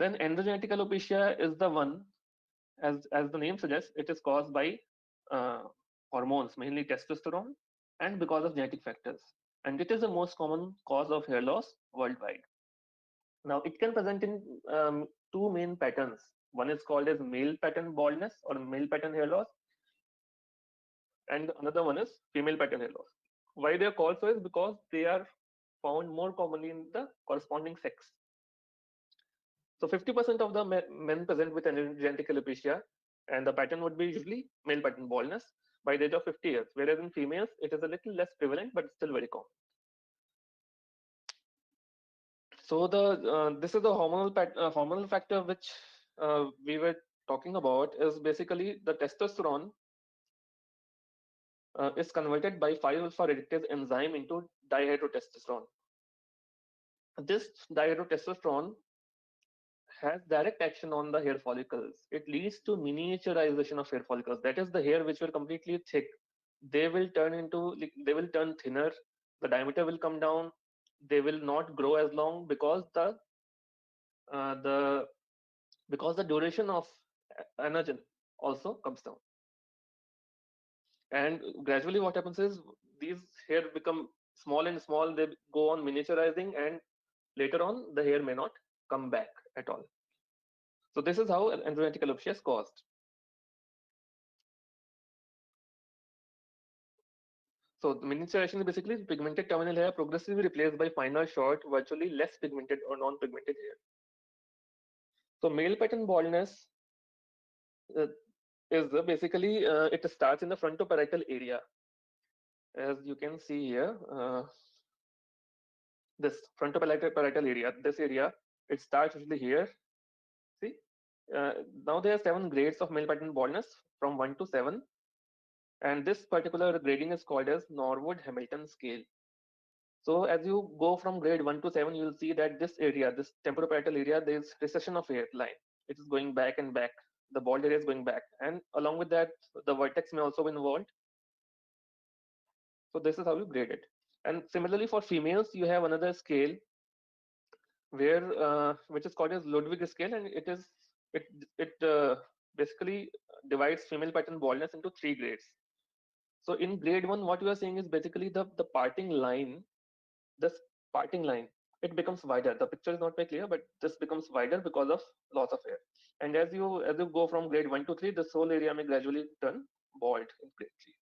Then androgenetic alopecia is the one, as the name suggests, it is caused by uh, hormones, mainly testosterone, and because of genetic factors. And it is the most common cause of hair loss worldwide. Now, it can present in two main patterns. One is called as male pattern baldness or male pattern hair loss, and another one is female pattern hair loss. Why they are called so is because they are found more commonly in the corresponding sex. So 50% of the men present with genetic alopecia, and the pattern would be usually male pattern baldness by the age of 50 years, whereas in females it is a little less prevalent but still very common. So the this is the hormonal factor which we were talking about is basically the testosterone is converted by 5-alpha reductase enzyme into dihydrotestosterone. This dihydrotestosterone has direct action on the hair follicles. It leads to miniaturization of hair follicles. That is, the hair which were completely thick, they will turn into they will turn thinner. The diameter will come down. They will not grow as long because the because the duration of anagen also comes down. And gradually, what happens is these hair become small and small. They go on miniaturizing, and later on, the hair may not come back at all. So this is how androgenetic alopecia is caused. So the miniaturization is basically pigmented terminal hair progressively replaced by finer, short, virtually less pigmented or non-pigmented hair. So male pattern baldness uh, is basically it starts in the frontoparietal area, as you can see here. This frontoparietal area, this area, it starts usually here. See, uh, now there are 7 grades of male pattern baldness from 1 to 7, and this particular grading is called as Norwood-Hamilton scale. So as you go from grade 1 to 7, you will see that this area, this temporoparietal area, there is recession of hairline. It is going back and back. The bald area is going back, and along with that, the vertex may also be involved. So this is how you grade it. And similarly for females, you have another scale where which is called as Ludwig scale, and it it basically divides female pattern baldness into 3 grades. So in grade 1, what you are saying is basically the parting line. This parting line, it becomes wider. The picture is not very clear, but this becomes wider because of loss of hair. And as you go from grade 1 to 3, this whole area may gradually turn bald in grade 3.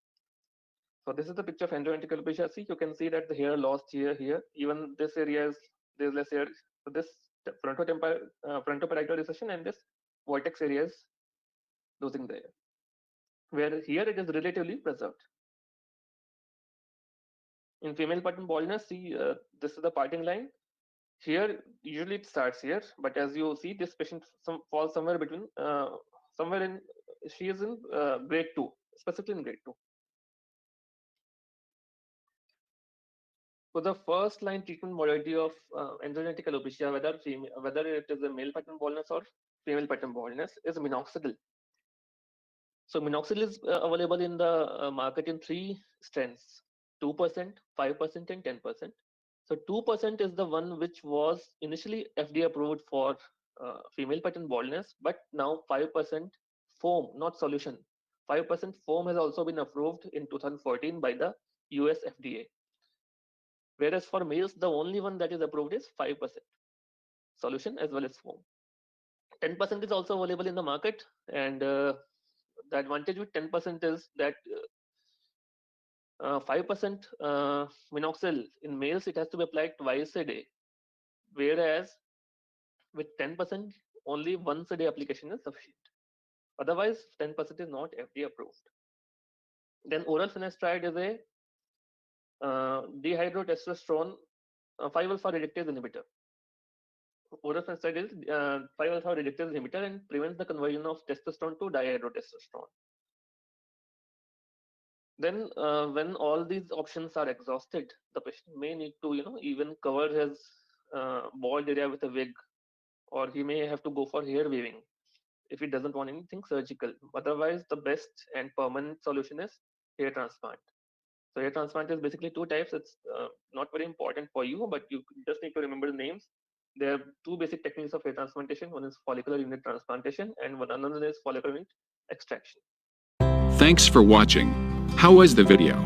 So this is the picture of androgenetic alopecia. See, you can see that the hair lost here. Even this area is there's less hair. So this frontoparietal recession and this vertex area is losing the hair. Where here it is relatively preserved. In female pattern baldness, see this is the parting line. Here usually it starts here, but as you see, this patient falls somewhere between somewhere in she is in grade 2, specifically in grade 2. So the first line treatment modality of androgenetic alopecia, whether it is a male pattern baldness or female pattern baldness, is minoxidil. So minoxidil is available in the market in 3 strengths: 2%, 5%, and 10%. So 2% is the one which was initially FDA approved for female pattern baldness, but now 5% foam, not solution. 5% foam has also been approved in 2014 by the US FDA. Whereas for males, the only one that is approved is 5% solution as well as foam. 10% is also available in the market, and the advantage with 10% is that 5% minoxidil in males it has to be applied twice a day, whereas with 10% only once a day application is sufficient. Otherwise, 10% is not FDA approved. Then oral finasteride is a dihydrotestosterone 5-alpha reductase inhibitor. Oral finasteride is 5-alpha reductase inhibitor and prevents the conversion of testosterone to dihydrotestosterone. Then, when all these options are exhausted, the patient may need to, even cover his bald area with a wig, or he may have to go for hair weaving if he doesn't want anything surgical. Otherwise, the best and permanent solution is hair transplant. So hair transplant is basically 2 types. It's not very important for you, but you just need to remember the names. There are two basic techniques of hair transplantation. One is follicular unit transplantation, and one another is follicular unit extraction. Thanks for watching. How was the video?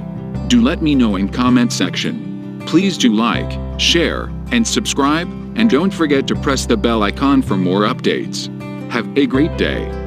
Do let me know in comment section. Please do like, share, and subscribe, and don't forget to press the bell icon for more updates. Have a great day.